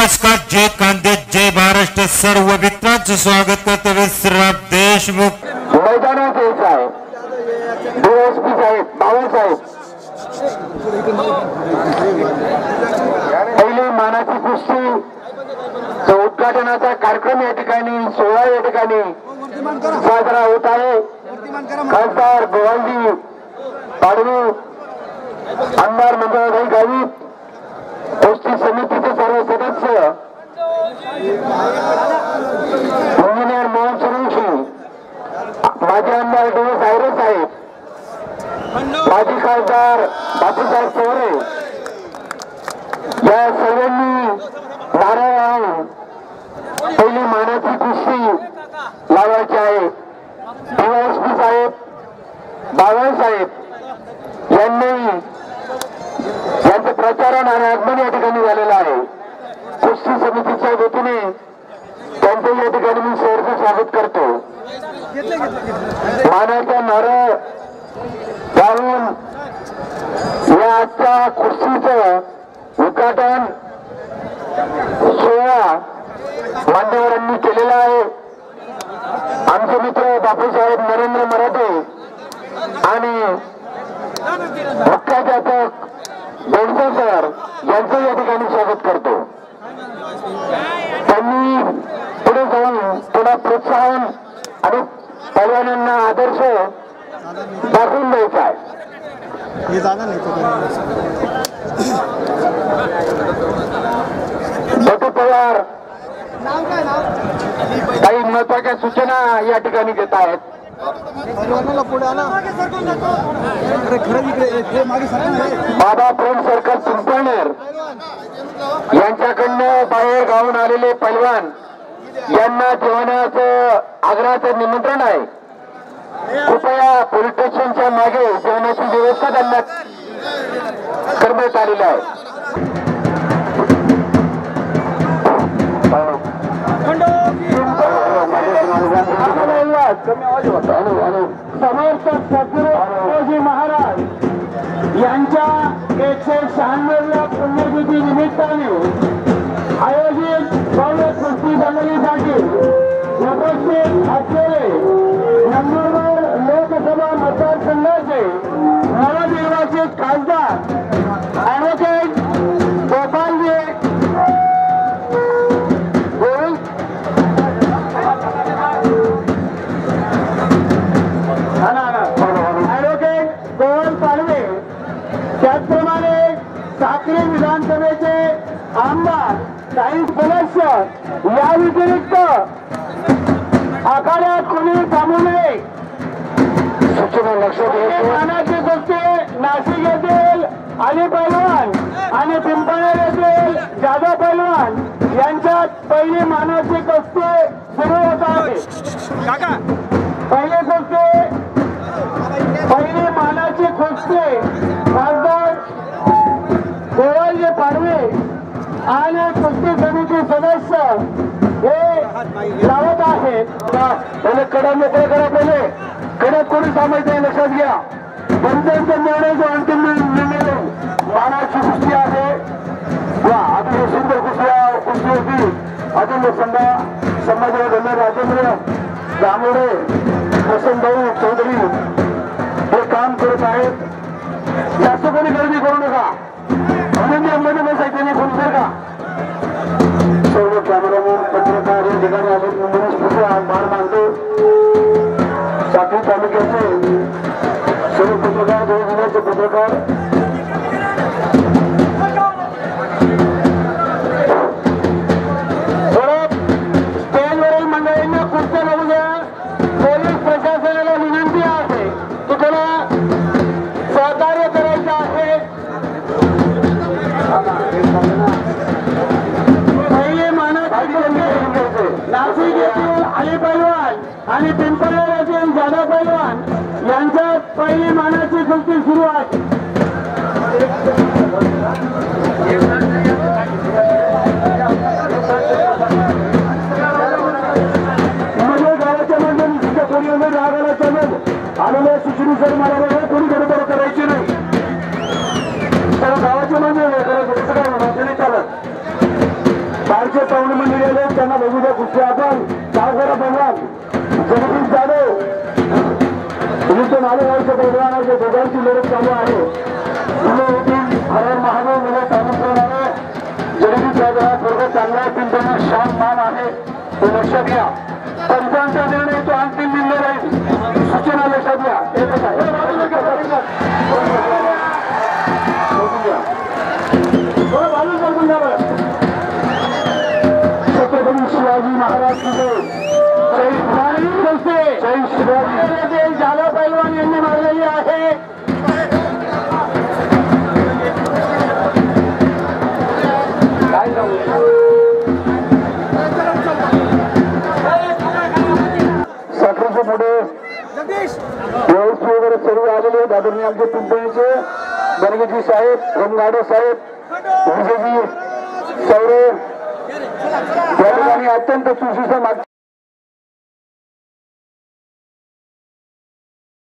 नमस्कार, जय कांदे, जय महाराष्ट्र. सर्व मित्रांचं स्वागत करतो विश्राम देशमुख मैदानात यायचं आहे. डीएसपी साहेब, बाबासाहेब, पहिली मानाची कुस्ती उद्घाटनाचा कार्यक्रम या ठिकाणी, सोहळा या ठिकाणी साजरा होत आहे. खासदार गोवालजी पाडवी, आमदार मंजुळाबाई गावित, कुस्ती समितीचे सर्व सदस्य, इंजिनियर मोहन सुरेशी, माजी आमदार डी.एस. आयरे साहेब, माजी खासदार बापूसाहेब चौरे, या सर्वांनी नारळ लावून पहिली मानाची कुस्ती लावायची आहे. डीएसपी साहेब, बाबासाहेब यांनी यांचं प्रचारण आणि आगमन या ठिकाणी झालेलं आहे. कुस्ती समितीच्या वतीने त्यांचं या ठिकाणी मी सहर्ष स्वागत करतो. मानाचा नारळ लावून या आजच्या कुस्तीचं उद्घाटन सोहळा मान्यवरांनी केलेला आहे. आमचे मित्र बापूसाहेब नरेंद्र मराठे आणि मुख्याध्यापक बेंडसे सर यांचं या ठिकाणी स्वागत करतो. त्यांनी पुढे जाऊन थोडा प्रोत्साहन आणि पैलवानांना आदर्श दाखवून द्यायचा आहे. छोटू पवार काही महत्वाच्या सूचना या ठिकाणी देत आहेत. बाबा प्रेम सर्कल पिंपळनेर यांच्याकडनं बाहेर गावून आलेले पैलवान यांना जेवणाचं आग्रहाचं निमंत्रण आहे. कृपया पोलीस स्टेशनच्या मागे जेवणाची व्यवस्था त्यांना करण्यात आलेली आहे. समर्थ सद्गुरू महाराज यांच्या 196व्या पुण्यतिथी निमित्ताने आयोजित भव्य कुस्ती दंगलीसाठी उपस्थित असलेले नंदुरबार लोकसभा मतदारसंघाचे नवनिर्वाचित खासदार ॲडव्होकेट गोपालजी साक्री विधानसभेचे आमदार साईंस पलश या व्यतिरिक्त आखाड्यात कोणी थांबू नये. सूचना लक्षात मानाची कुस्ती नाशिक येथील अली पैलवान आणि पिंपळनेर येथील जाधव पैलवान यांच्यात पहिली मानाची कुस्ती सुरू होत आहे. पहिली मानाची कुस्ती खासदार गोवालजी पाडवे आणि कुस्ती समिती सदस्य हे लावत आहेत. पहिले कडा मोकळा करा. पहिले कडक कोणी थांबायचं आहे लक्षात घ्या. पंचांचा निर्णय जो अंतिम निर्णय मानाची कुस्ती आहे. वा अतिशय सुंदर कुस्ती होती. अतुल संभाजीराव धन्य राजेंद्र दामोडे वसंतभाऊ चौधरी हे काम करत आहेत. जास्त कोणी गर्दी करू नका. मध्ये बसायचे नाही फोन कर का. सर्व कॅमेरामॅन पत्रकार या ठिकाणी आले. मान मानतो. साखळी तालुक्याचे सर्व पत्रकार, दोन जिल्ह्याचे पत्रकार स्टेजवरील मंडळींना कुस्त्या बघू द्या. पोलीस प्रशासनाला विनंती आहे की त्याला सहकार्य करायचं आहे. पहिले मानाची नाशिक येथील अली पैलवान आणि पिंपळनेर येथील जाधव पैलवान यांच्यात पहिली मानाची कुस्ती सुरू आहे. म्हणजे गावाच्या मध्ये कोणी रागाला चालत आलेल्या सुश्री सर मला बघा कोणी गडबड करायची नाही. तर गावाच्या मध्ये बाहेरचे पाहुणे मंडळी आले त्यांना बघू द्या कुस्ती आपण गावकरा पैलवान जगदीश जाधव विरुद्ध नालेगावच्या पैलवानाच्या दोघांची लढत चालू आहे. मुलं होतील हरण महादेव मुलं तालुक्यात आहे. जगदीश जाधव हा वर्ग चांगला पिंपळा शान मान आहे हे लक्षात घ्या. पंचांचा निर्णय तो अंतिम निर्णय राहील. सूचना लक्षात घ्या. एकच आहे छत्रपती शिवाजी महाराज जय शिवाजी जाधव पैलवान यांनी मारलेली आहे. साखरेचे मोठे व्यवस्थित वगैरे सर्व आलेले आहेत. आदरणीय आमचे पिंपळीचे बनगेजी साहेब, रमगाडे साहेब, विजयजी सौरे या ठिकाणी अत्यंत चुशीचा मागच्या